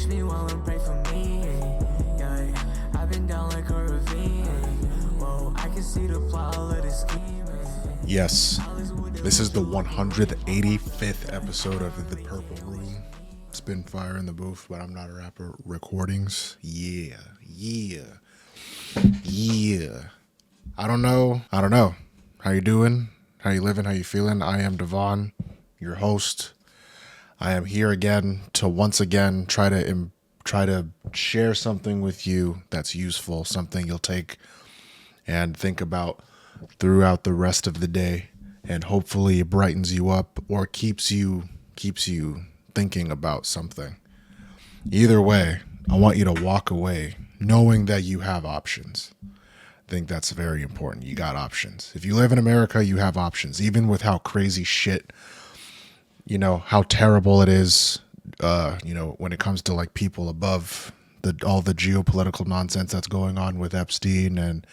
Watch me while and pray for me. Yeah, I've been down like a ravine. Whoa, I can see the plot of the scheme. Yes, this is the 185th episode of the Purple Room. It's been fire in the booth, but I'm not a rapper. RecordingZ. Yeah. I don't know. How you doing? How you living? How you feeling? I am Davon, your host. I am here again to once again try to share something with you that's useful, something you'll take and think about throughout the rest of the day, and hopefully it brightens you up or keeps you thinking about something. Either way, I want you to walk away knowing that you have options. I think that's very important. You got options. If you live in America, you have options. Even with how crazy shit, how terrible it is, when it comes to like people above all the geopolitical nonsense that's going on with Epstein and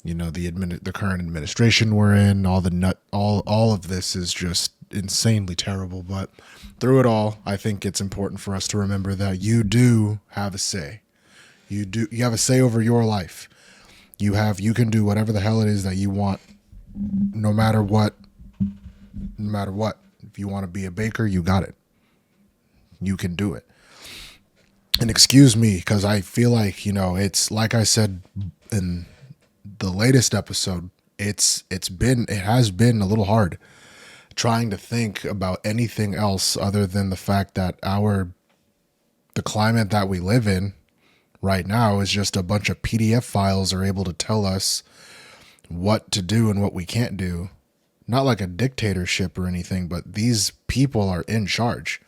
the current administration we're in, all of this is just insanely terrible. But through it all, I think it's important for us to remember that you do have a say. You have a say over your life. You can do whatever the hell it is that you want, no matter what. If you want to be a baker, you got it. You can do it. And excuse me, because I feel like, it's like I said in the latest episode, it has been a little hard trying to think about anything else other than the fact that the climate that we live in right now is just a bunch of PDF files are able to tell us what to do and what we can't do. Not like a dictatorship or anything, but these people are in charge.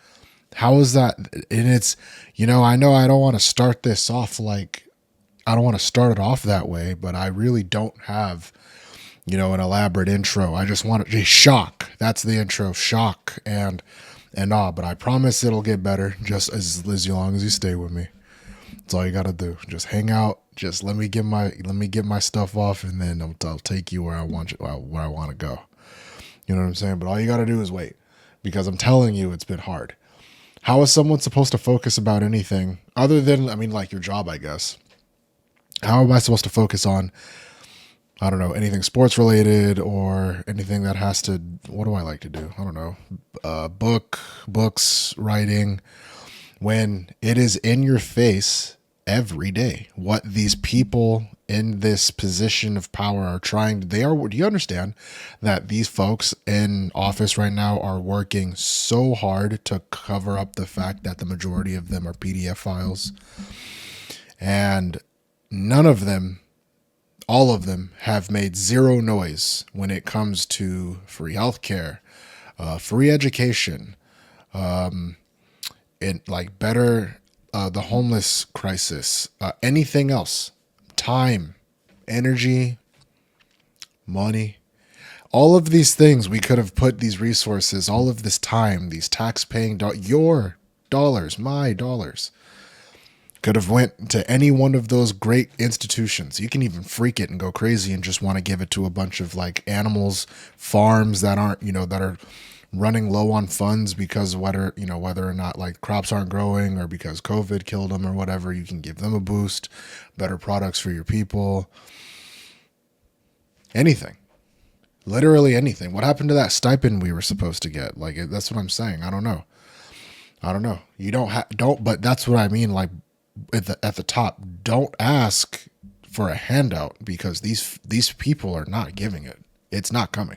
How is that? And it's, I know I don't want to start this off I don't want to start it off that way, but I really don't have, an elaborate intro. I just want to shock. That's the intro, shock and awe. But I promise it'll get better just as long as you stay with me. That's all you got to do. Just hang out. Just let me get my stuff off, and then I'll take you where I want to go. You know what I'm saying? But all you got to do is wait, because I'm telling you, it's been hard. How is someone supposed to focus about anything other than, like your job, I guess? How am I supposed to focus on, I don't know, anything sports related or anything that has to, what do I like to do? I don't know, books, writing, when it is in your face every day what these people in this position of power are trying. Do you understand that these folks in office right now are working so hard to cover up the fact that the majority of them are PDF files? And none of them, all of them, have made zero noise when it comes to free healthcare, free education, better the homeless crisis, anything else, time, energy, money, all of these things we could have put these resources, all of this time, these tax-paying your dollars, my dollars, could have went to any one of those great institutions. You can even freak it and go crazy and just want to give it to a bunch of animals, farms that aren't, that are running low on funds because whether or not crops aren't growing or because COVID killed them or whatever. You can give them a boost, better products for your people. Anything. Literally anything. What happened to that stipend we were supposed to get? That's what I'm saying. I don't know. You don't, but that's what I mean. At the top, don't ask for a handout because these people are not giving it. It's not coming.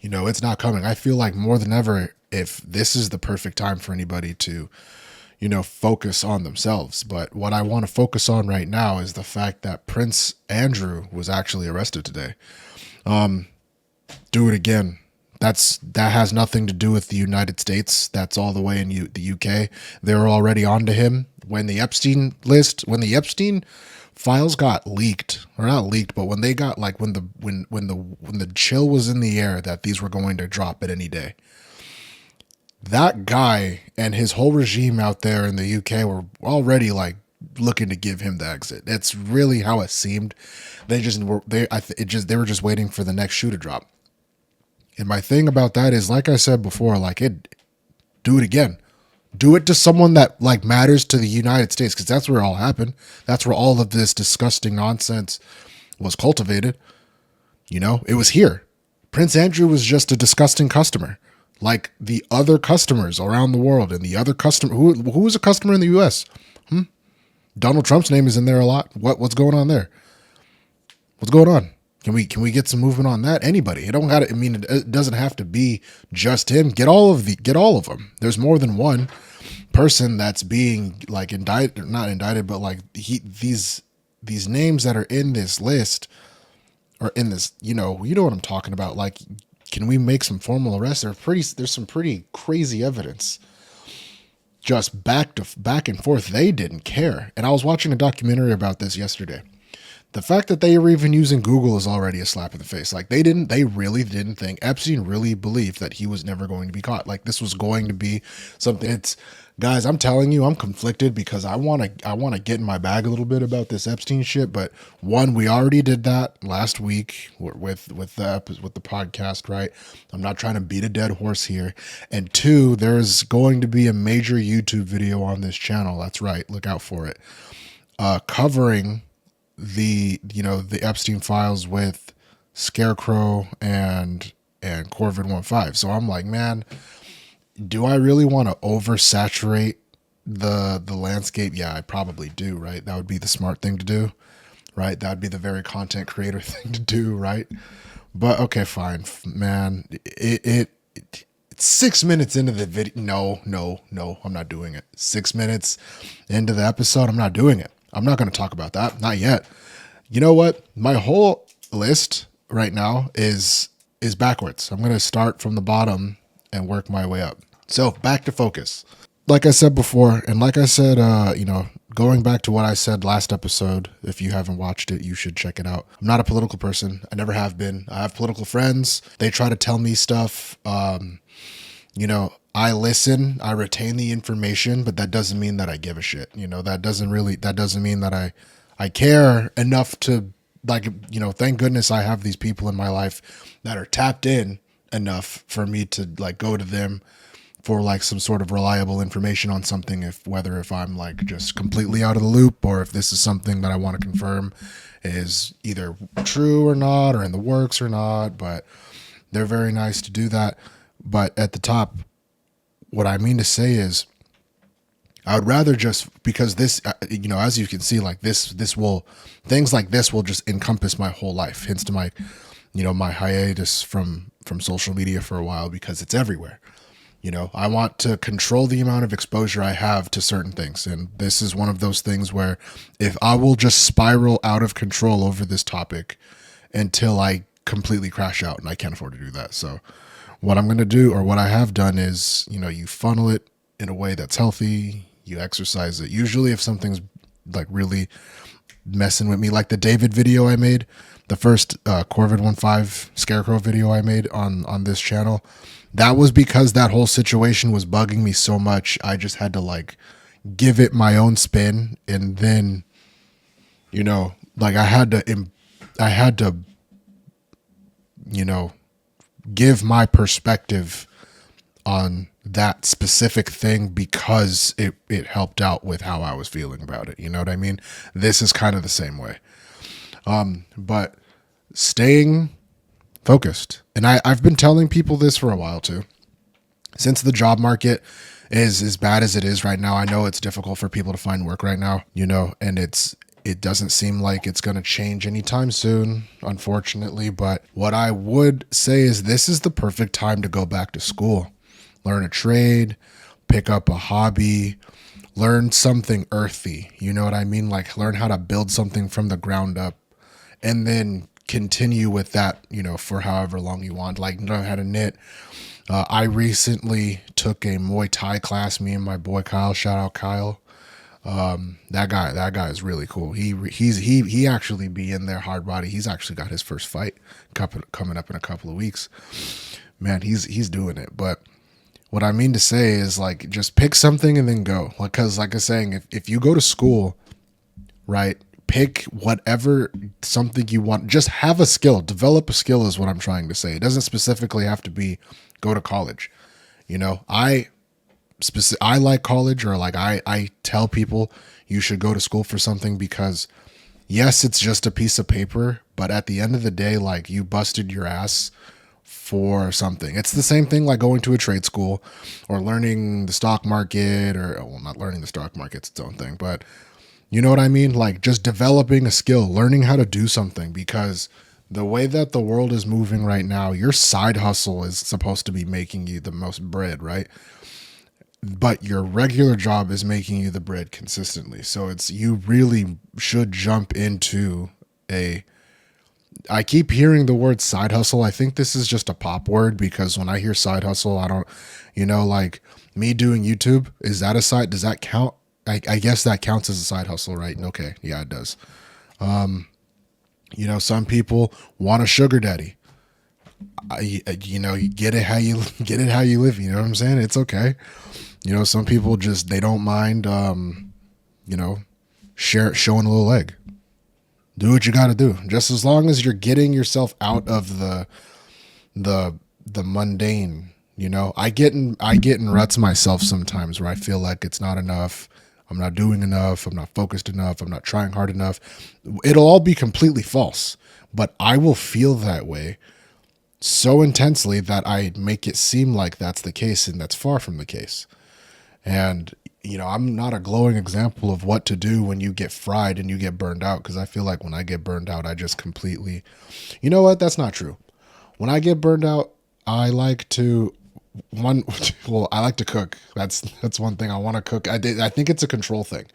It's not coming. I feel like more than ever, if this is the perfect time for anybody to, focus on themselves. But what I want to focus on right now is the fact that Prince Andrew was actually arrested today. Do it again. That has nothing to do with the United States. That's all the way in the UK. They were already onto him when the Epstein files got leaked, or not leaked, but when they got when the chill was in the air that these were going to drop at any day. That guy and his whole regime out there in the UK were already looking to give him the exit. That's really how it seemed. They were just waiting for the next shoe to drop. And my thing about that is, like I said before, do it again. Do it to someone that like matters to the United States, because that's where it all happened. That's where all of this disgusting nonsense was cultivated. You know, it was here. Prince Andrew was just a disgusting customer, like the other customers around the world, and the other customer who was a customer in the U.S. Donald Trump's name is in there a lot. What's going on there? What's going on? Can we get some movement on that? Anybody? It don't got. I mean, it doesn't have to be just him. Get all of them. There's more than one person that's being like indicted, not indicted, but like these names that are in this list or in this. You know what I'm talking about. Like, can we make some formal arrests? There's some pretty crazy evidence. Just back and forth. They didn't care. And I was watching a documentary about this yesterday. The fact that they were even using Google is already a slap in the face. Like they really didn't think, Epstein really believed that he was never going to be caught. Like this was going to be something. Guys, I'm telling you, I'm conflicted because I want to get in my bag a little bit about this Epstein shit. But one, we already did that last week with the podcast, right? I'm not trying to beat a dead horse here. And two, there's going to be a major YouTube video on this channel. That's right. Look out for it. Covering the Epstein files with Scarecrow and Corvid 15. So I'm like, man, do I really want to oversaturate the landscape? Yeah, I probably do, right? That would be the smart thing to do, right? That would be the very content creator thing to do, right? But okay, fine, man. It's 6 minutes into the video. No, I'm not doing it. 6 minutes into the episode, I'm not doing it. I'm not going to talk about that. Not yet. You know what? My whole list right now is backwards. I'm going to start from the bottom and work my way up. So back to focus. Like I said before, and like I said, going back to what I said last episode, if you haven't watched it, you should check it out. I'm not a political person. I never have been. I have political friends. They try to tell me stuff. I listen, I retain the information, but that doesn't mean that I give a shit. That doesn't mean that I care enough to, like, thank goodness I have these people in my life that are tapped in enough for me to like go to them for like some sort of reliable information on something, if I'm like just completely out of the loop, or if this is something that I want to confirm is either true or not, or in the works or not. But they're very nice to do that. But at the top, what I mean to say is, I would rather just, because this, as you can see, like things like this will just encompass my whole life. Hence to my, my hiatus from social media for a while, because it's everywhere. I want to control the amount of exposure I have to certain things. And this is one of those things where if I will just spiral out of control over this topic until I completely crash out, and I can't afford to do that. So what I'm going to do, or what I have done, is, you funnel it in a way that's healthy. You exercise it. Usually if something's like really messing with me, like the David video I made, the first Corvid 15 Scarecrow video I made on this channel, that was because that whole situation was bugging me so much. I just had to like give it my own spin. And then, like I had to, give my perspective on that specific thing, because it helped out with how I was feeling about it. You know what I mean? This is kind of the same way. But staying focused. And I've been telling people this for a while too. Since the job market is as bad as it is right now, I know it's difficult for people to find work right now, and it doesn't seem like it's going to change anytime soon, unfortunately. But what I would say is this is the perfect time to go back to school. Learn a trade, pick up a hobby, learn something earthy. You know what I mean? Like learn how to build something from the ground up, and then continue with that, for however long you want. Like learn how to knit. I recently took a Muay Thai class, me and my boy Kyle, shout out Kyle. That guy is really cool. He actually be in there hard body. He's actually got his first fight coming up in a couple of weeks. Man, he's doing it. But what I mean to say is, like, just pick something and then go. Like, cause like I was saying, if you go to school, right, pick whatever something you want. Just have a skill. Develop a skill is what I'm trying to say. It doesn't specifically have to be go to college. I I like college, or like I tell people you should go to school for something because yes, it's just a piece of paper, but at the end of the day, like you busted your ass for something. It's the same thing like going to a trade school or learning the stock market, or well, not learning the stock market's its own thing, but you know what I mean? Like just developing a skill, learning how to do something, because the way that the world is moving right now, your side hustle is supposed to be making you the most bread, right? But your regular job is making you the bread consistently. So you really should jump into a, I keep hearing the word side hustle. I think this is just a pop word, because when I hear side hustle, I don't, like me doing YouTube, is that a side? Does that count? I guess that counts as a side hustle, right? Okay. Yeah, it does. Some people want a sugar daddy. You get it how you live. You know what I'm saying? It's okay. Some people they don't mind, showing a little leg. Do what you got to do. Just as long as you're getting yourself out of the mundane, I get in ruts myself sometimes where I feel like it's not enough. I'm not doing enough. I'm not focused enough. I'm not trying hard enough. It'll all be completely false, but I will feel that way so intensely that I make it seem like that's the case, and that's far from the case. And, I'm not a glowing example of what to do when you get fried and you get burned out, because I feel like when I get burned out, I just completely, you know what? That's not true. When I get burned out, I like to cook. That's one thing I want to cook. I think it's a control thing.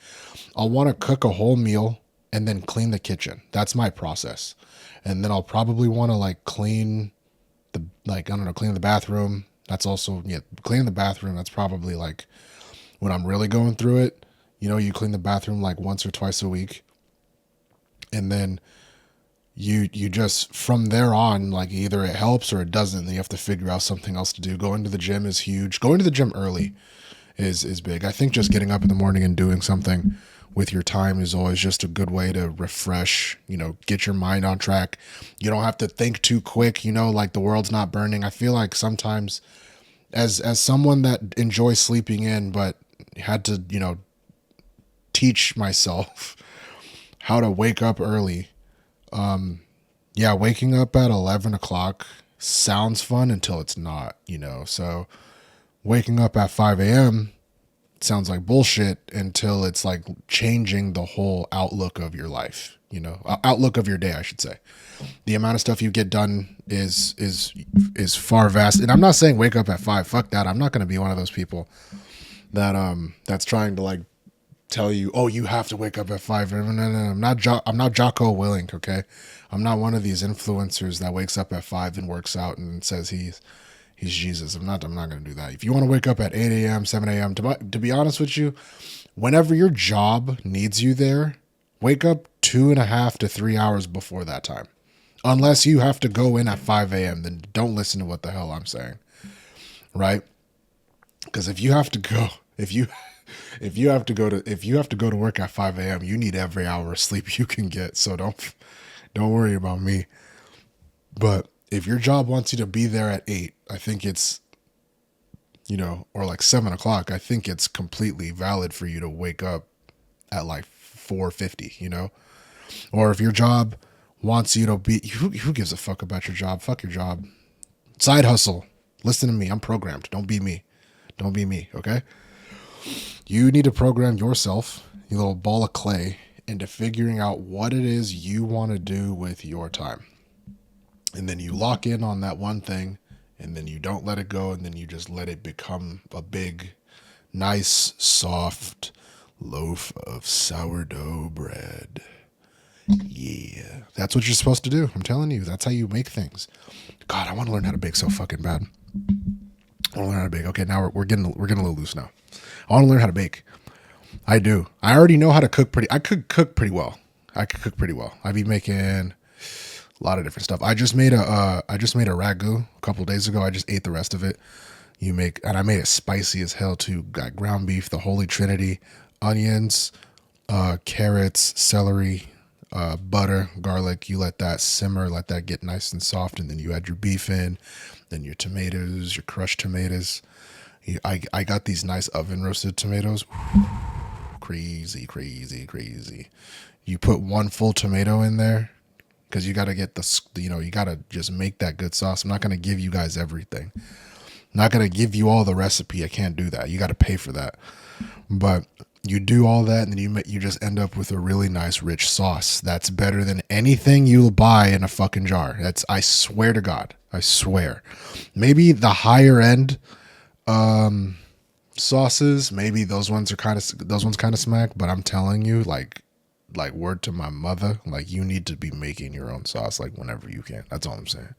I want to cook a whole meal and then clean the kitchen. That's my process. And then I'll probably want to clean clean the bathroom. That's also, cleaning the bathroom. That's probably when I'm really going through it. You clean the bathroom once or twice a week. And then you just, from there on, either it helps or it doesn't. Then you have to figure out something else to do. Going to the gym is huge. Going to the gym early is big. I think just getting up in the morning and doing something with your time is always just a good way to refresh, get your mind on track. You don't have to think too quick, the world's not burning. I feel like sometimes as someone that enjoys sleeping in, but had to, teach myself how to wake up early. Waking up at 11 o'clock sounds fun until it's not, so waking up at 5 a.m. sounds like bullshit until it's changing the whole outlook of your life, outlook of your day, I should say. The amount of stuff you get done is far vast. And I'm not saying wake up at 5. Fuck that. I'm not going to be one of those people that that's trying to tell you, oh, you have to wake up at 5. No. I'm not Jocko Willink. Okay. I'm not one of these influencers that wakes up at 5 and works out and says he's Jesus. I'm not going to do that. If you want to wake up at 8 a.m., 7 a.m., to be honest with you, whenever your job needs you there, wake up 2.5 to 3 hours before that time. Unless you have to go in at 5 a.m., then don't listen to what the hell I'm saying. Right? Because if you have to go to work at 5 a.m., you need every hour of sleep you can get. So don't worry about me. But if your job wants you to be there at 8, I think it's, or 7 o'clock, I think it's completely valid for you to wake up at 4:50, Or if your job wants you to be, who gives a fuck about your job? Fuck your job. Side hustle. Listen to me. I'm programmed. Don't be me. Don't be me, okay? You need to program yourself, you little ball of clay, into figuring out what it is you want to do with your time. And then you lock in on that one thing, and then you don't let it go, and then you just let it become a big, nice, soft loaf of sourdough bread. Yeah, that's what you're supposed to do. I'm telling you, that's how you make things. God, I want to learn how to bake so fucking bad. I want to learn how to bake. Okay, now we're getting a little loose now. I want to learn how to bake. I do. I already know how to cook I could cook pretty well. I'd be making a lot of different stuff. I just made a ragu a couple days ago. I just ate the rest of it. And I made it spicy as hell too. Got ground beef, the Holy Trinity, onions, carrots, celery, butter, garlic. You let that simmer, let that get nice and soft, and then you add your beef in, then your tomatoes, your crushed tomatoes. I got these nice oven roasted tomatoes. Crazy, crazy, crazy. You put one full tomato in there because you got to get you got to just make that good sauce. I'm not going to give you guys everything. I'm not going to give you all the recipe. I can't do that. You got to pay for that. But you do all that, and then you just end up with a really nice, rich sauce that's better than anything you'll buy in a fucking jar. I swear to God. I swear. Maybe the higher end sauces, maybe those ones kind of smack, but I'm telling you, like word to my mother, like you need to be making your own sauce like whenever you can. That's all I'm saying.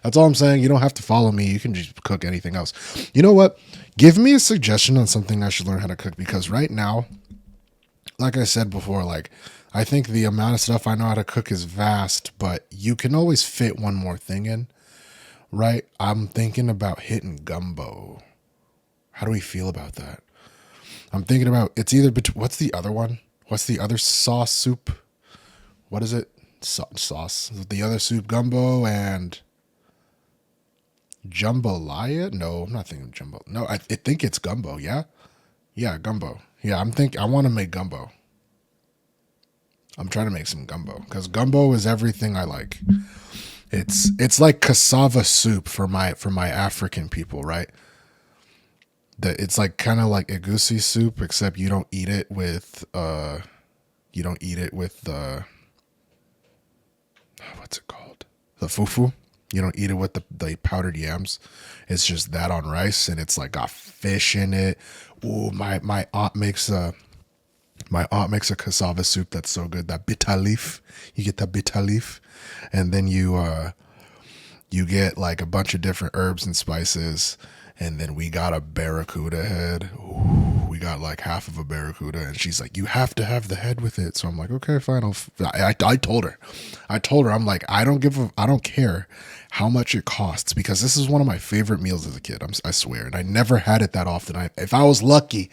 That's all I'm saying. You don't have to follow me. You can just cook anything else. You know what? Give me a suggestion on something I should learn how to cook, because right now, like I said before, like I think the amount of stuff I know how to cook is vast, but you can always fit one more thing in, right? I'm thinking about hitting gumbo. How do we feel about that? I'm thinking about, it's either between, what's the other one? What's the other sauce soup? What is it? Sauce. The other soup, gumbo and jambalaya? No, I'm not thinking of jumbo. No, I think it's gumbo. Yeah, yeah, gumbo. Yeah, I want to make gumbo. I'm trying to make some gumbo because gumbo is everything I like. It's like cassava soup for my African people, right? It's like kind of like egusi soup, except you don't eat it with what's it called? The fufu. You don't eat it with the powdered yams. It's just that on rice, and it's like got fish in it. Ooh, my aunt makes a cassava soup that's so good. That bitter leaf. You get that bitter leaf, and then you get like a bunch of different herbs and spices. And then we got a barracuda head. Ooh, we got like half of a barracuda, and she's like, "You have to have the head with it." So I'm like, "Okay, fine." I told her, I'm like, I don't care how much it costs, because this is one of my favorite meals as a kid. I swear, and I never had it that often. If I was lucky,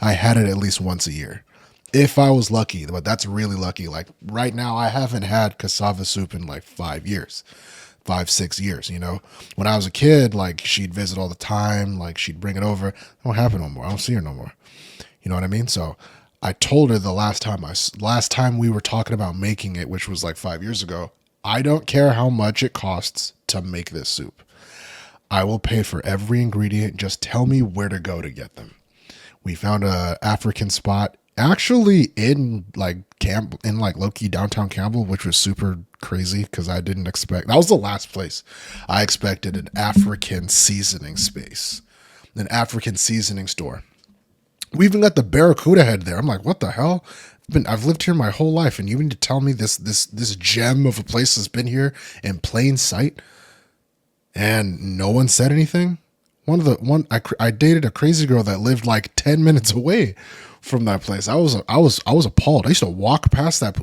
I had it at least once a year. If I was lucky, but that's really lucky. Like right now, I haven't had cassava soup in like 5 years. 5-6 years, when I was a kid, like she'd visit all the time, like she'd bring it over. It don't happen no more. I don't see her no more. You know what I mean? So I told her the last time we were talking about making it, which was like 5 years ago, I don't care how much it costs to make this soup. I will pay for every ingredient. Just tell me where to go to get them. We found a African spot actually in like low-key downtown Campbell, which was super crazy because I didn't expect. That was the last place I expected an African seasoning space, an African seasoning store. We even got the barracuda head there. I'm like, what the hell? I've lived here my whole life, and you need to tell me this gem of a place has been here in plain sight, and no one said anything. I dated a crazy girl that lived like 10 minutes away from that place. I was appalled. I used to walk past that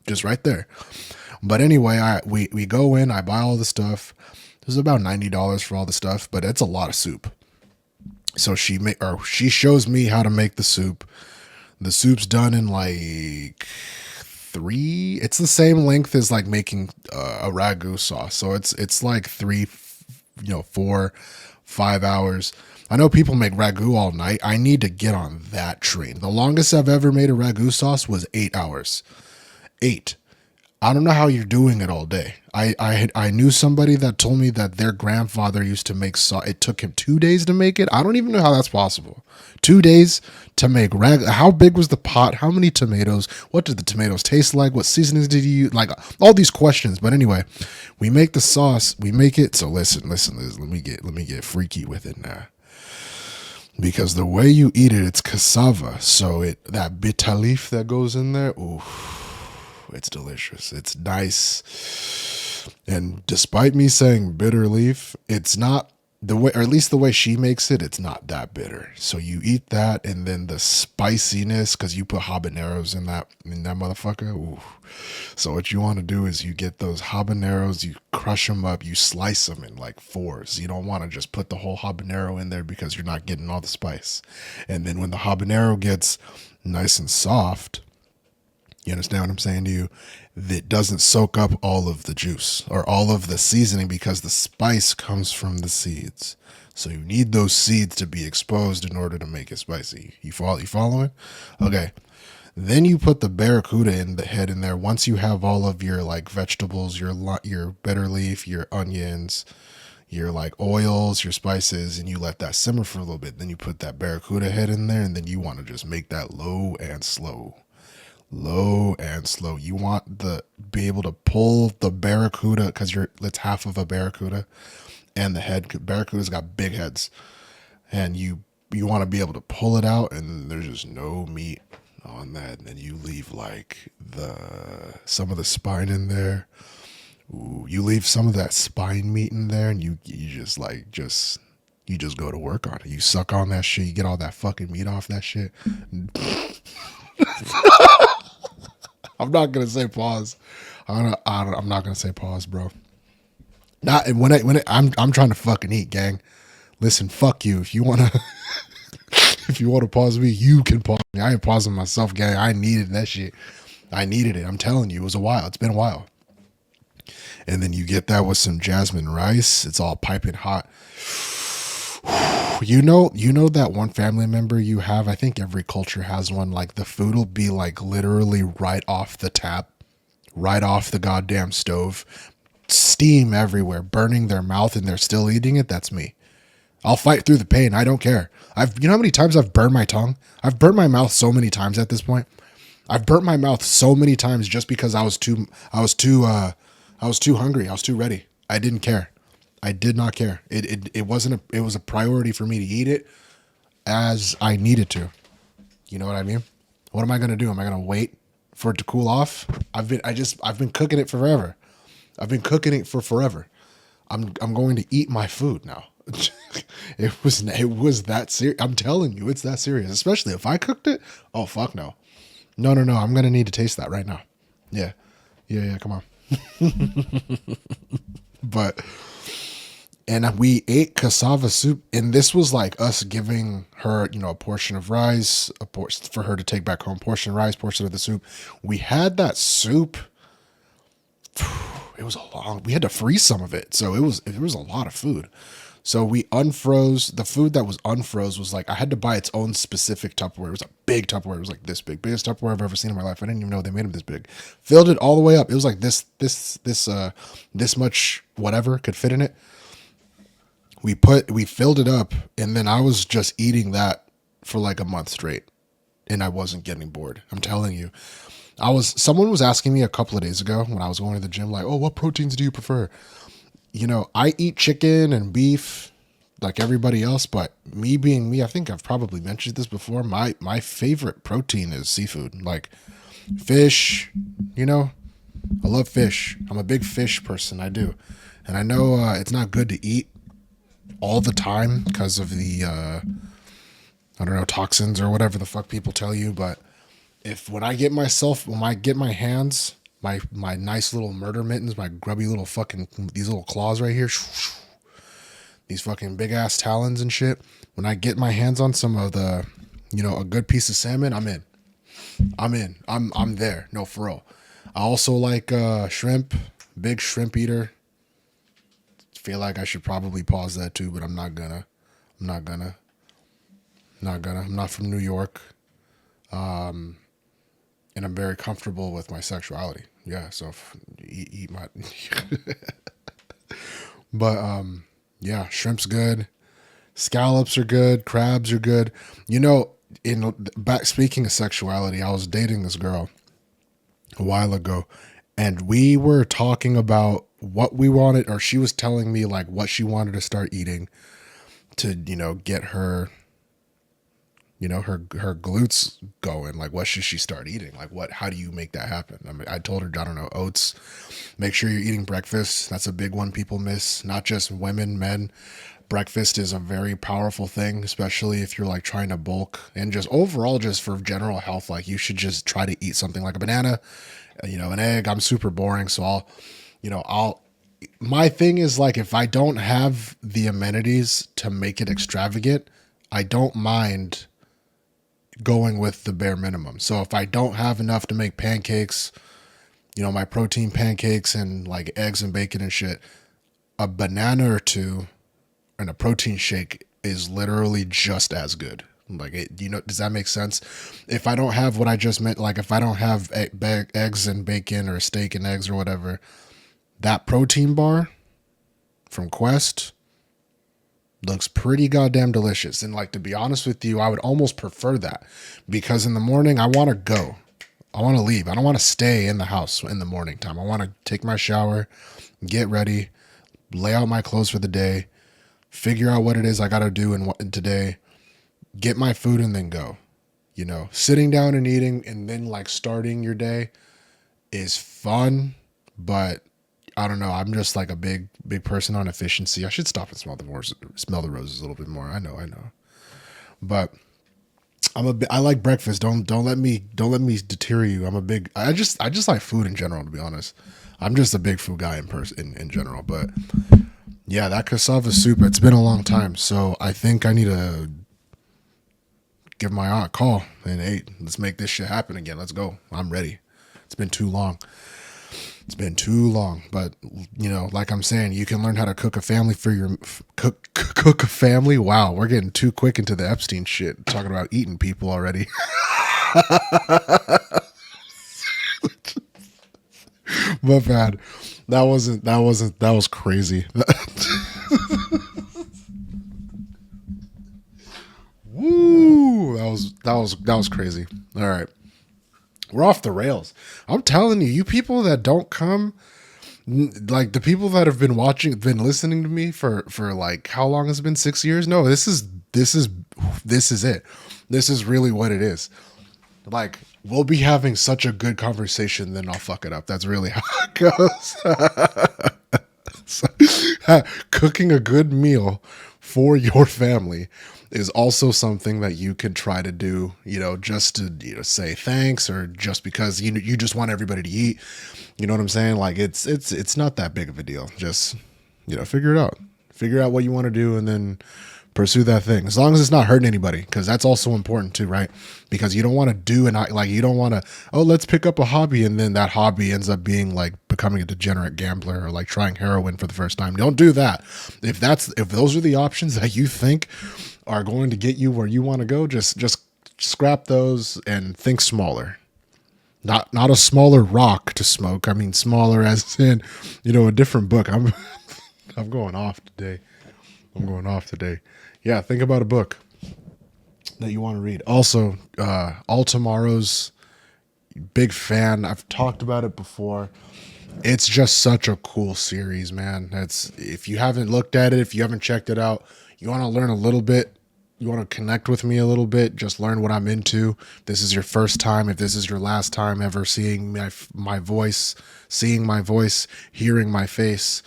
just right there. But anyway, we go in, I buy all the stuff. It was about $90 for all the stuff, but it's a lot of soup. So she shows me how to make the soup. The soup's done in like 3. It's the same length as like making a ragu sauce. So it's like 3, 4, 5 hours. I know people make ragu all night. I need to get on that train. The longest I've ever made a ragu sauce was 8 hours. 8. I don't know how you're doing it all day. I knew somebody that told me that their grandfather used to make sauce. It took him 2 days to make it. I don't even know how that's possible. 2 days to make ragu. How big was the pot? How many tomatoes? What did the tomatoes taste like? What seasonings did you use? Like all these questions. But anyway, we make the sauce. We make it. So listen. Let me get freaky with it now. Because the way you eat it, it's cassava. So that bitter leaf that goes in there, ooh, it's delicious. It's nice. And despite me saying bitter leaf, it's not the way, or at least the way she makes it, it's not that bitter. So you eat that, and then the spiciness, because you put habaneros in that motherfucker. Ooh. So what you want to do is you get those habaneros, you crush them up, you slice them in like 4s. You don't want to just put the whole habanero in there because you're not getting all the spice. And then when the habanero gets nice and soft, You understand what I'm saying to you? That doesn't soak up all of the juice or all of the seasoning because the spice comes from the seeds. So you need those seeds to be exposed in order to make it spicy. You following? Okay. Then you put the barracuda in the head in there. Once you have all of your like vegetables, your bitter leaf, your onions, your like oils, your spices, and you let that simmer for a little bit. Then you put that barracuda head in there, and then you want to just make that low and slow. Low and slow. You want the be able to pull the barracuda because it's half of a barracuda, and the head barracuda's got big heads, and you want to be able to pull it out, and there's just no meat on that, and then you leave like some of the spine in there. Ooh, you leave some of that spine meat in there, and you just you just go to work on it. You suck on that shit. You get all that fucking meat off that shit. I'm not gonna say pause. I'm not gonna say pause, bro. Not I'm trying to fucking eat, gang. Listen, fuck you. If you wanna if you wanna pause me, you can pause me. I ain't pausing myself, gang. I needed that shit. I needed it. I'm telling you, it was a while. It's been a while. And then you get that with some jasmine rice. It's all piping hot. You know that one family member you have, I think every culture has one, like the food will be like literally right off the tap, right off the goddamn stove, steam everywhere, burning their mouth, and they're still eating it. That's me. I'll fight through the pain. I don't care. You know how many times I've burned my tongue? I've burnt my mouth so many times at this point. I've burnt my mouth so many times just because I was too hungry. I was too ready. I didn't care. I did not care. It was a priority for me to eat it as I needed to. You know what I mean? What am I going to do? Am I going to wait for it to cool off? I've been cooking it forever. I've been cooking it for forever. I'm going to eat my food now. It was that serious. I'm telling you, it's that serious. Especially if I cooked it. Oh, fuck no. No. I'm going to need to taste that right now. Yeah. Come on. And we ate cassava soup, and this was like us giving her, a portion of rice, for her to take back home, portion of rice, portion of the soup. We had that soup. We had to freeze some of it. So it was a lot of food. So we unfroze. The food that was unfroze was like, I had to buy its own specific Tupperware. It was a big Tupperware. It was like this big, biggest Tupperware I've ever seen in my life. I didn't even know they made them this big. Filled it all the way up. It was like this much whatever could fit in it. We filled it up, and then I was just eating that for like a month straight, and I wasn't getting bored. I'm telling you. Someone was asking me a couple of days ago when I was going to the gym, like, oh, what proteins do you prefer? I eat chicken and beef like everybody else, but me being me, I think I've probably mentioned this before. My favorite protein is seafood, like fish. I love fish. I'm a big fish person. I do. And I know it's not good to eat all the time because of the, toxins or whatever the fuck people tell you. But when I get my hands, my nice little murder mittens, my grubby little fucking, these little claws right here, these fucking big ass talons and shit. When I get my hands on some of the, a good piece of salmon, I'm in. I'm there. No, for real. I also like shrimp, big shrimp eater. Feel like I should probably pause that too, but I'm not gonna. I'm not from New York. And I'm very comfortable with my sexuality. Yeah, so eat my but yeah, shrimp's good. Scallops are good, crabs are good. Speaking of sexuality, I was dating this girl a while ago, and we were talking about what we wanted, or she was telling me like what she wanted to start eating to, get her, her glutes going. Like, what should she start eating? Like, how do you make that happen? I mean, I told her, I don't know, oats. Make sure you're eating breakfast. That's a big one people miss. Not just women, men. Breakfast is a very powerful thing, especially if you're like trying to bulk and just overall, just for general health. Like, you should just try to eat something like a banana, an egg. I'm super boring. So my thing is like, if I don't have the amenities to make it extravagant, I don't mind going with the bare minimum. So if I don't have enough to make pancakes, my protein pancakes and like eggs and bacon and shit, a banana or two and a protein shake is literally just as good. Like does that make sense? If I don't have what I just meant, like if I don't have eggs and bacon or steak and eggs or whatever, that protein bar from Quest looks pretty goddamn delicious. And like, to be honest with you, I would almost prefer that, because in the morning I want to go. I want to leave. I don't want to stay in the house in the morning time. I want to take my shower, get ready, lay out my clothes for the day, figure out what it is I got to do in today, get my food, and then go. Sitting down and eating and then like starting your day is fun, but I don't know. I'm just like a big person on efficiency. I should stop and smell the roses a little bit more. I know. But I like breakfast. Don't let me deter you. I just like food in general, to be honest. I'm just a big food guy in general. But yeah, that cassava soup, it's been a long time. So I think I need to give my aunt a call and, hey, let's make this shit happen again. Let's go. I'm ready. It's been too long. But like I'm saying, you can learn how to cook a family for your cook a family. Wow, we're getting too quick into the Epstein shit, talking about eating people already. My bad. That was crazy. Woo! That was crazy. All right. We're off the rails. I'm telling you, you people that don't come, like the people that have been listening to me for like, how long has it been? 6 years? No, this is it. This is really what it is. Like, we'll be having such a good conversation, then I'll fuck it up. That's really how it goes. So, cooking a good meal for your family is also something that you could try to do, just to, say thanks, or just because you just want everybody to eat. You know what I'm saying? Like, it's not that big of a deal. Just, figure it out. Figure out what you want to do and then pursue that thing. As long as it's not hurting anybody, because that's also important too, right? Because you don't want to do you don't want to, let's pick up a hobby, and then that hobby ends up being like becoming a degenerate gambler or like trying heroin for the first time. Don't do that. If those are the options that you think are going to get you where you want to go, just scrap those and think smaller. Not a smaller rock to smoke. I mean smaller as in, a different book. I'm going off today. Yeah, think about a book that you want to read. Also, All Tomorrow's, big fan. I've talked about it before. It's just such a cool series, man. If you haven't looked at it, if you haven't checked it out, you want to learn a little bit, you want to connect with me a little bit, just learn what I'm into. This is your first time, if this is your last time ever seeing my voice, hearing my face,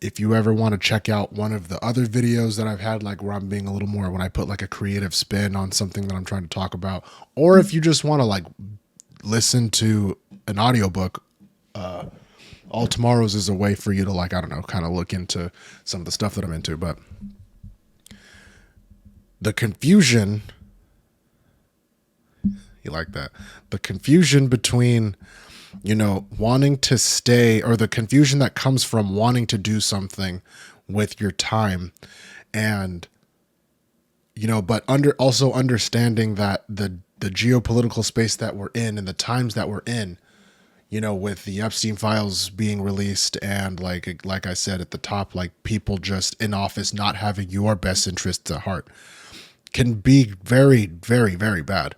if you ever want to check out one of the other videos that I've had, like where I'm being a little more, when I put like a creative spin on something that I'm trying to talk about, or if you just want to like listen to an audiobook, All Tomorrow's is a way for you to, like, I don't know, kind of look into some of the stuff that I'm into. But the confusion, you like that? The confusion between, wanting to stay, or the confusion that comes from wanting to do something with your time, and, but also understanding that the geopolitical space that we're in and the times that we're in, with the Epstein files being released, and like I said at the top, like people just in office not having your best interests at heart, can be very, very, very bad,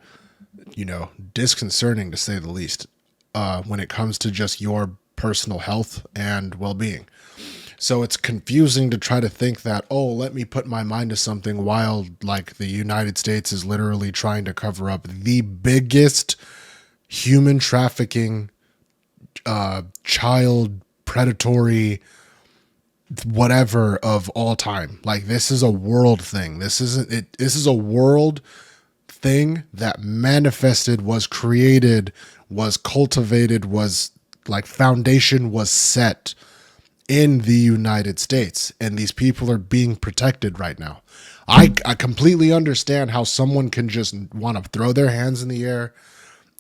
disconcerting to say the least, when it comes to just your personal health and well-being. So it's confusing to try to think that, let me put my mind to something while like the United States is literally trying to cover up the biggest human trafficking, child predatory, whatever of all time. Like, this is a world thing. This isn't it. This is a world thing that manifested, was created, was cultivated, was like foundation was set in the United States, and these people are being protected right now. I completely understand how someone can just want to throw their hands in the air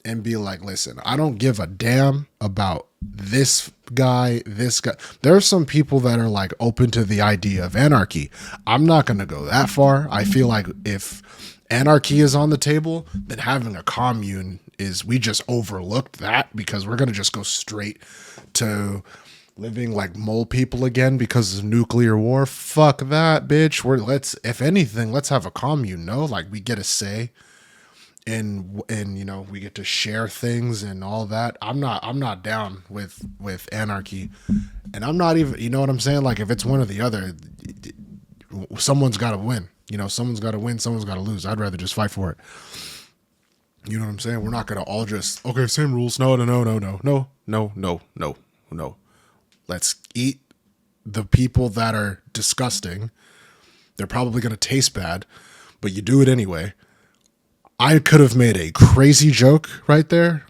and be like, listen, I don't give a damn about this guy, this guy. There are some people that are like open to the idea of anarchy. I'm not going to go that far. I feel like if anarchy is on the table, then having a commune is, we just overlooked that because we're going to just go straight to living like mole people again because of nuclear war. Fuck that, bitch. If anything, let's have a commune. No, like we get a say. And you know, we get to share things and all that. I'm not down with anarchy, and I'm not even, you know what I'm saying, like if it's one or the other, someone's got to win. You know, someone's got to win, someone's got to lose. I'd rather just fight for it. You know what I'm saying? We're not gonna all just, okay, same rules. No. Let's eat the people that are disgusting. They're probably gonna taste bad, but you do it anyway. I could have made a crazy joke right there,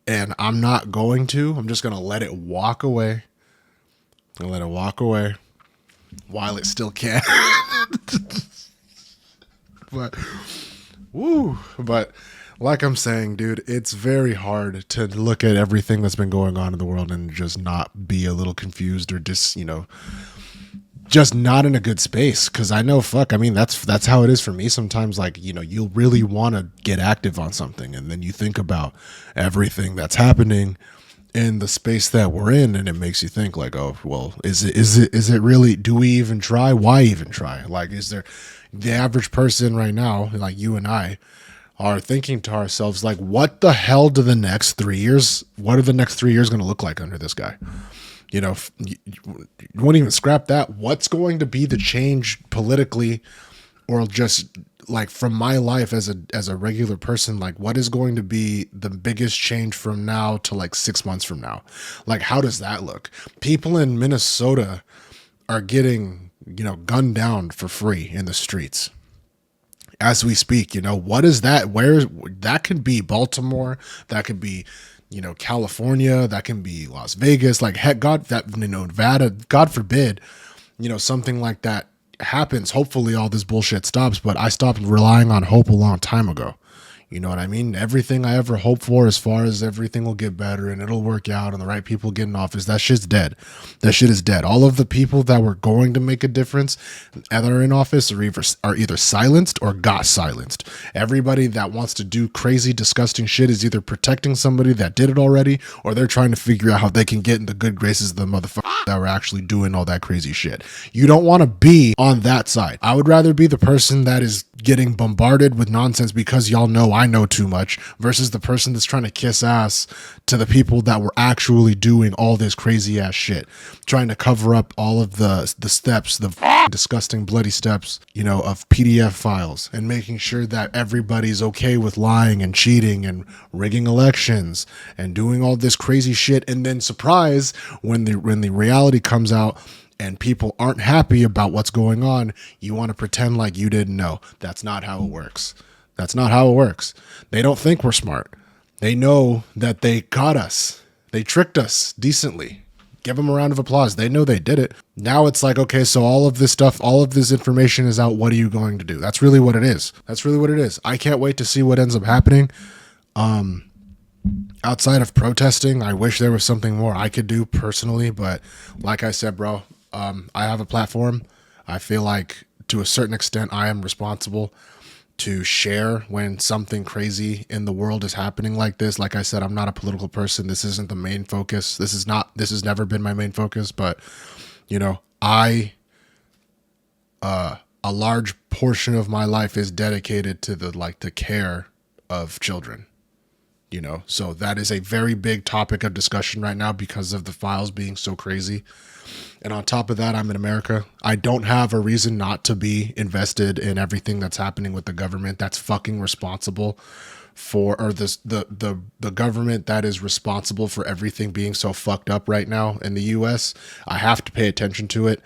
and I'm not going to. I'm just going to let it walk away. I'll let it walk away while it still can. But like I'm saying, dude, it's very hard to look at everything that's been going on in the world and just not be a little confused or just, you know, just not in a good space. Cause I know, I mean, that's how it is for me sometimes. Like, you know, you'll really want to get active on something, and then you think about everything that's happening in the space that we're in, and it makes you think like, oh, well, is it really, do we even try? Why even try? Like, is there, the average person right now, like you and I, are thinking to ourselves, like, what the hell do the next 3 years, what are the next 3 years going to look like under this guy? You know, you won't even scrap that. What's going to be the change politically, or just like from my life as a regular person? Like, what is going to be the biggest change from now to like 6 months from now? Like, how does that look? People in Minnesota are getting, you know, gunned down for free in the streets as we speak. You know, what is that? Where, that could be Baltimore, that could be, you know, California, that can be Las Vegas, like, heck, Nevada, God forbid, you know, something like that happens. Hopefully all this bullshit stops, but I stopped relying on hope a long time ago. You know what I mean? Everything I ever hoped for, as far as everything will get better and it'll work out and the right people get in office, that shit's dead. That shit is dead. All of the people that were going to make a difference that are in office are either silenced or got silenced. Everybody that wants to do crazy, disgusting shit is either protecting somebody that did it already, or they're trying to figure out how they can get in the good graces of the motherfuckers that were actually doing all that crazy shit. You don't want to be on that side. I would rather be the person that is getting bombarded with nonsense because y'all know I know too much, versus the person that's trying to kiss ass to the people that were actually doing all this crazy ass shit, trying to cover up all of the steps, the disgusting bloody steps, you know, of PDF files, and making sure that everybody's okay with lying and cheating and rigging elections and doing all this crazy shit. And then surprise, when the reality comes out and people aren't happy about what's going on, you want to pretend like you didn't know. That's not how it works. That's not how it works. They don't think we're smart. They know that they got us. They tricked us decently. Give them a round of applause. They know they did it. Now it's like, okay, so all of this stuff, all of this information is out. What are you going to do? That's really what it is. That's really what it is. I can't wait to see what ends up happening. Outside of protesting, I wish there was something more I could do personally. But like I said, bro, I have a platform. I feel like to a certain extent I am responsible to share when something crazy in the world is happening like this. Like I said, I'm not a political person. This isn't the main focus. This has never been my main focus, but you know, a large portion of my life is dedicated to the care of children, you know? So that is a very big topic of discussion right now because of the files being so crazy. And on top of that, I'm in America. I don't have a reason not to be invested in everything that's happening with the government that's fucking responsible for, or the government that is responsible for everything being so fucked up right now in the US. I have to pay attention to it.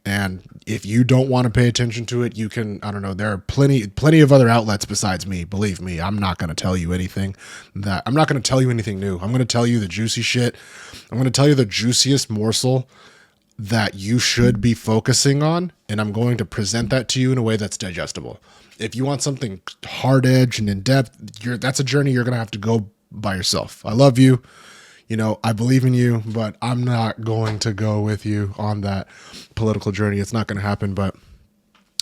And if you don't want to pay attention to it, you can, I don't know, there are plenty of other outlets besides me. Believe me, I'm not going to tell you anything I'm not going to tell you anything new. I'm going to tell you the juicy shit. I'm going to tell you the juiciest morsel that you should be focusing on. And I'm going to present that to you in a way that's digestible. If you want something hard edge and in depth, that's a journey you're going to have to go by yourself. I love you. You know, I believe in you, but I'm not going to go with you on that political journey. It's not going to happen. But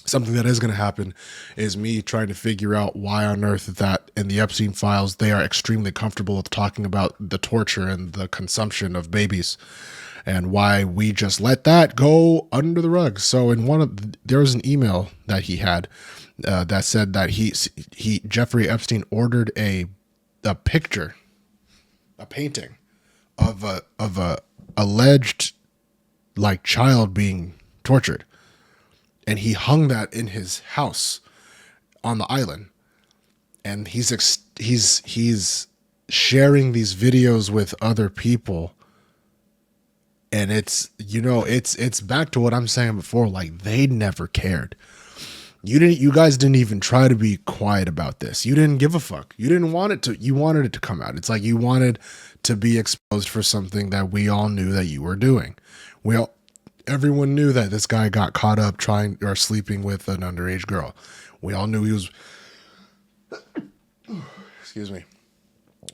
something that is going to happen is me trying to figure out why on earth that in the Epstein files, they are extremely comfortable with talking about the torture and the consumption of babies, and why we just let that go under the rug. So there was an email that he had that said that Jeffrey Epstein ordered a picture, a painting of a alleged like child being tortured, and he hung that in his house on the island, and he's sharing these videos with other people. And it's, you know, it's back to what I'm saying before, like they never cared. You guys didn't even try to be quiet about this. You didn't give a fuck. You didn't want it to, you wanted it to come out. It's like you wanted to be exposed for something that we all knew that you were doing. Everyone knew that this guy got caught up trying or sleeping with an underage girl. We all knew he was, excuse me.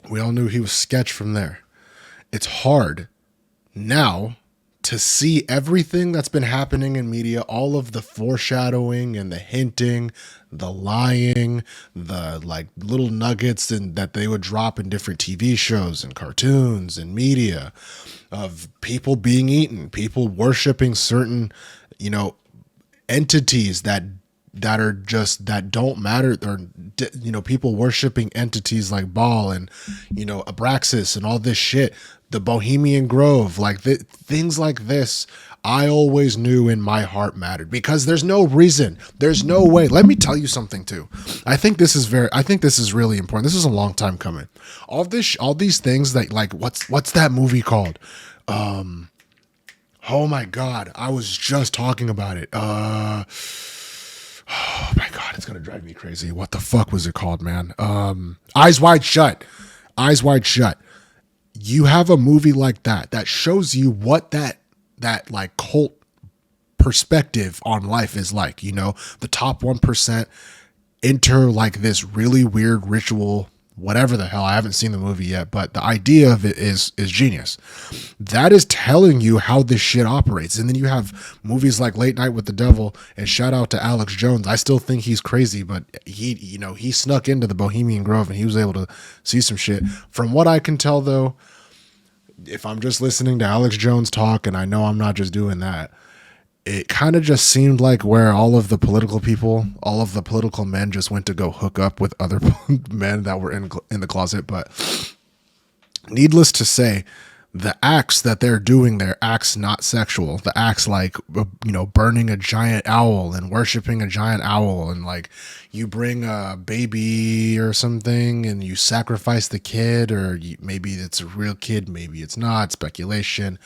We all knew he was sketch from there. It's hard now to see everything that's been happening in media, all of the foreshadowing and the hinting, the lying, the like little nuggets that they would drop in different TV shows and cartoons and media of people being eaten, people worshiping certain, you know, entities that are just, that don't matter, or, you know, people worshiping entities like Baal and, you know, Abraxas and all this shit, the Bohemian Grove, like things like this, I always knew in my heart mattered, because there's no reason, there's no way. Let me tell you something too. I think this is really important. This is a long time coming. All these things that, like, what's that movie called? Oh my God, I was just talking about it. Oh my God, it's gonna drive me crazy. What the fuck was it called, man? Eyes Wide Shut. Eyes Wide Shut. You have a movie like that shows you what that like cult perspective on life is like. You know, the top 1% enter like this really weird ritual, whatever the hell. I haven't seen the movie yet, but the idea of it is genius. That is telling you how this shit operates. And then you have movies like Late Night with the Devil, and shout out to Alex Jones. I still think he's crazy, but he snuck into the Bohemian Grove and he was able to see some shit. From what I can tell though, if I'm just listening to Alex Jones talk, and I know I'm not just doing that, it kind of just seemed like where all of the political people, all of the political men just went to go hook up with other men that were in the closet. But needless to say, the acts that they're doing, they're acts not sexual. The acts like, you know, burning a giant owl and worshiping a giant owl, and like you bring a baby or something and you sacrifice the kid, or maybe it's a real kid, maybe it's not, speculation.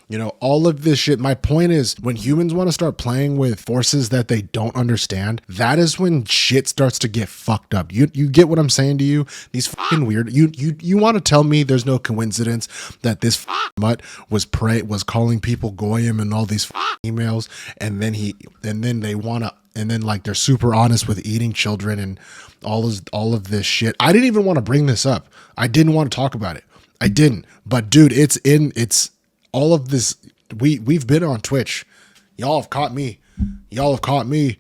You know, all of this shit. My point is, when humans want to start playing with forces that they don't understand, that is when shit starts to get fucked up. You get what I'm saying to you? These fucking weird. You want to tell me there's no coincidence that this mutt was calling people goyim and all these emails, and then like they're super honest with eating children and all of this shit. I didn't even want to bring this up. I didn't want to talk about it. I didn't. But dude, it's all of this. We've been on Twitch. Y'all have caught me. You caught me.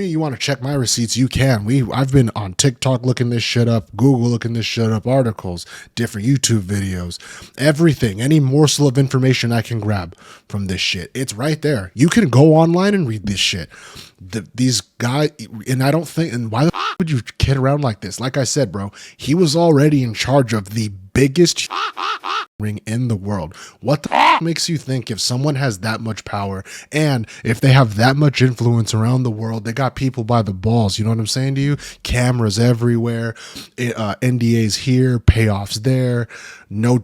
You want to check my receipts? You can. I've been on TikTok looking this shit up, Google looking this shit up, articles, different YouTube videos, everything, any morsel of information I can grab from this shit. It's right there. You can go online and read this shit. These guys, and I don't think, and why the would you kid around like this? Like I said, bro, he was already in charge of the biggest ring in the world. What the makes you think if someone has that much power, and if they have that much influence around the world, they got people by the balls? You know what I'm saying to you? Cameras everywhere, NDAs here, payoffs there, no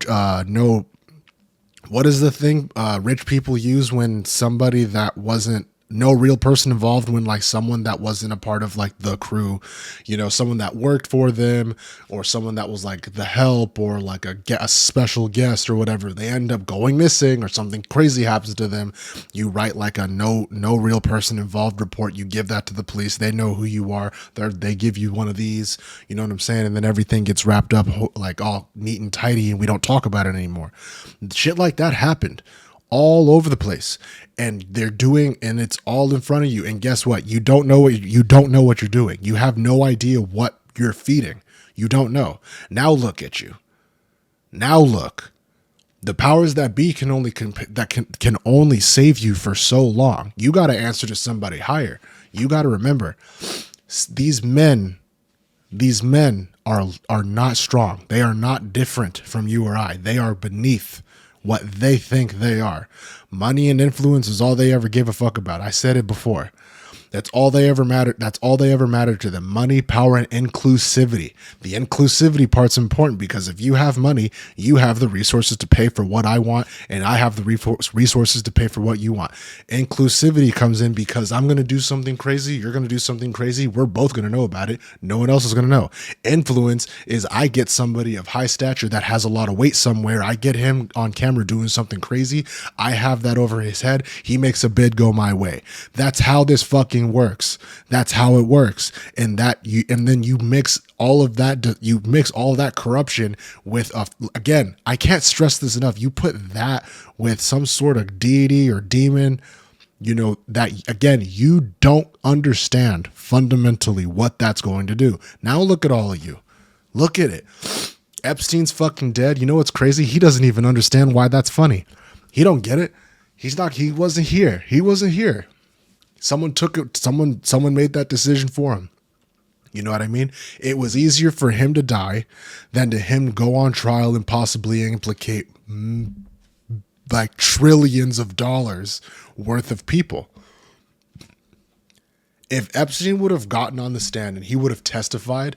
What is the thing rich people use when somebody that wasn't no real person involved, when like someone that wasn't a part of like the crew, someone that worked for them, or someone that was like the help, or like a special guest or whatever, they end up going missing or something crazy happens to them. You write like a no real person involved report. You give that to the police. They know who you are. They give you one of these, you know what I'm saying? And then everything gets wrapped up like all neat and tidy, and we don't talk about it anymore. Shit like that happened all over the place, and and it's all in front of you. And guess what? You don't know what you're doing. You have no idea what you're feeding. You don't know. Now look at you. Now look. The powers that be can only save you for so long. You got to answer to somebody higher. You got to remember, these men are not strong. They are not different from you or I. They are beneath what they think they are. Money and influence is all they ever give a fuck about. I said it before. That's all they ever matter. That's all they ever matter to them. Money, power, and inclusivity. The inclusivity part's important because if you have money, you have the resources to pay for what I want, and I have the resources to pay for what you want. Inclusivity comes in because I'm going to do something crazy. You're going to do something crazy. We're both going to know about it. No one else is going to know. Influence is I get somebody of high stature that has a lot of weight somewhere. I get him on camera doing something crazy. I have that over his head. He makes a bid go my way. That's how this fucking works. That's how it works. And then you mix all of that corruption with again, I can't stress this enough. You put that with some sort of deity or demon, that again, you don't understand fundamentally what that's going to do. Now look at all of you. Look at it. Epstein's fucking dead. You know what's crazy? He doesn't even understand why that's funny. He don't get it. He wasn't here. He wasn't here. Someone took it. Someone made that decision for him. You know what I mean? It was easier for him to die than to him go on trial and possibly implicate like trillions of dollars worth of people. If Epstein would have gotten on the stand and he would have testified,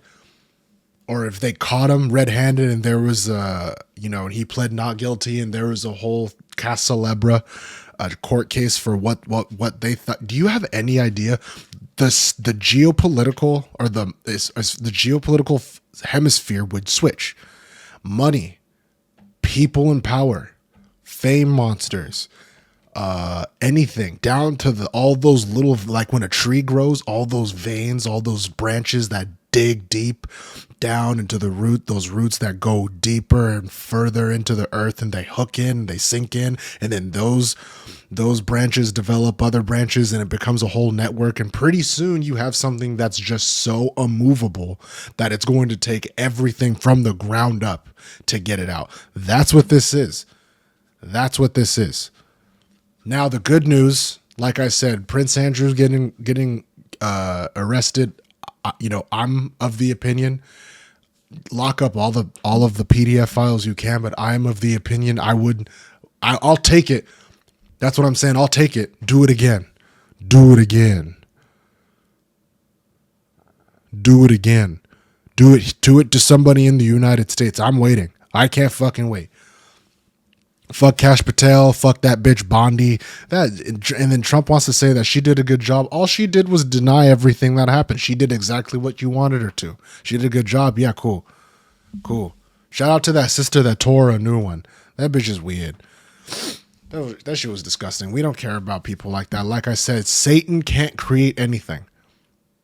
or if they caught him red-handed and there was and he pled not guilty and there was a whole cas célèbre, a court case for what they thought. Do you have any idea the geopolitical or the geopolitical hemisphere would switch? Money, people in power, fame monsters, anything down to all those little, like when a tree grows, all those veins, all those branches that dig deep down into the root, those roots that go deeper and further into the earth, and they hook in, they sink in, and then those branches develop other branches, and it becomes a whole network. And pretty soon you have something that's just so immovable that it's going to take everything from the ground up to get it out. That's what this is. That's what this is. Now the good news, like I said, Prince Andrew's getting arrested. I'm of the opinion, lock up all of the PDF files you can, but I'm of the opinion I'll take it. That's what I'm saying. I'll take it. Do it again. Do it again. Do it again. Do it to somebody in the United States. I'm waiting. I can't fucking wait. Fuck Kash Patel, fuck that bitch Bondi. And then Trump wants to say that she did a good job. All she did was deny everything that happened. She did exactly what you wanted her to. She did a good job. Yeah, cool. Shout out to that sister that tore a new one. That bitch is weird. That shit was disgusting. We don't care about people like that. Like I said, Satan can't create anything.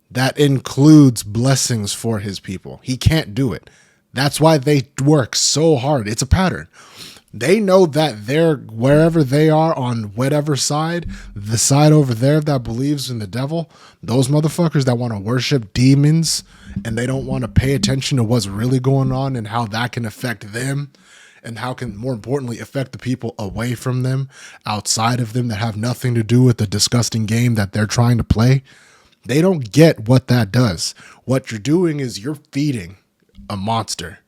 That includes blessings for his people. He can't do it. That's why they work so hard. It's a pattern. They know that they're wherever they are on whatever side, the side over there that believes in the devil, those motherfuckers that want to worship demons and they don't want to pay attention to what's really going on and how that can affect them and how can, more importantly, affect the people away from them, outside of them, that have nothing to do with the disgusting game that they're trying to play. They don't get what that does. What you're doing is you're feeding a monster.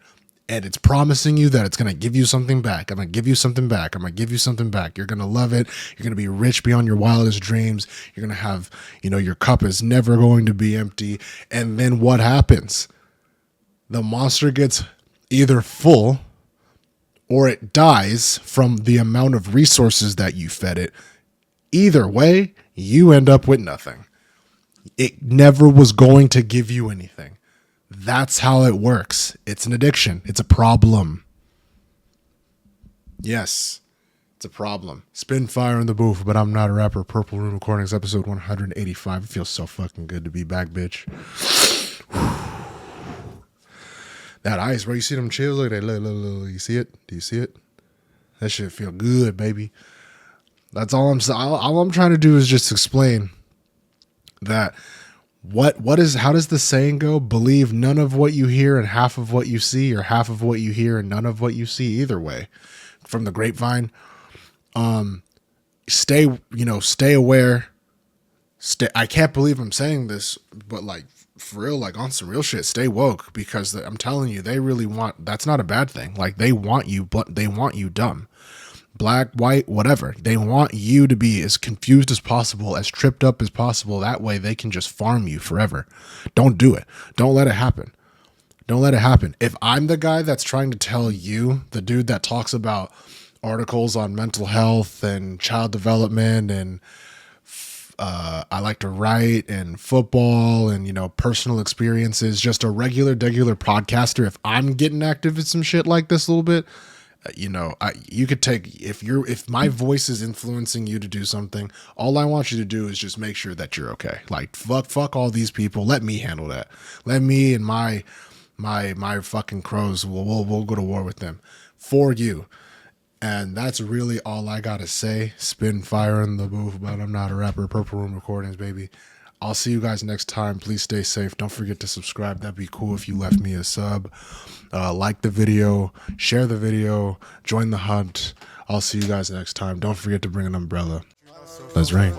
And it's promising you that it's going to give you something back. I'm going to give you something back. I'm going to give you something back. You're going to love it. You're going to be rich beyond your wildest dreams. You're going to have, your cup is never going to be empty. And then what happens? The monster gets either full or it dies from the amount of resources that you fed it. Either way, you end up with nothing. It never was going to give you anything. That's how it works. It's an addiction. It's a problem. Yes, it's a problem. Spin fire in the booth, but I'm not a rapper. Purpleroom RecordingZ, episode 185. It feels so fucking good to be back, bitch. That ice, bro. You see them chills? Look at that. Look. You see it? Do you see it? That shit feel good, baby. That's all I'm saying. All I'm trying to do is just explain that how does the saying go? Believe none of what you hear and half of what you see, or half of what you hear and none of what you see. Either way, from the grapevine. Stay aware. I can't believe I'm saying this, but like for real, like on some real shit, stay woke, because I'm telling you, they really want, that's not a bad thing. Like they want you, but they want you dumb. Black, white, whatever. They want you to be as confused as possible, as tripped up as possible. That way they can just farm you forever. Don't do it. Don't let it happen. Don't let it happen. If I'm the guy that's trying to tell you, the dude that talks about articles on mental health and child development and I like to write and football and, personal experiences, just a regular podcaster, if I'm getting active in some shit like this a little bit, you could take, if my voice is influencing you to do something, all I want you to do is just make sure that you're okay. Like fuck all these people. Let me handle that. Let me and my fucking crows, we'll go to war with them for you. And that's really all I gotta say. Spin fire in the booth, but I'm not a rapper. Purpleroom RecordingZ, baby. I'll see you guys next time. Please stay safe. Don't forget to subscribe. That'd be cool if you left me a sub. Like the video, share the video, join the hunt. I'll see you guys next time. Don't forget to bring an umbrella. Let's rain.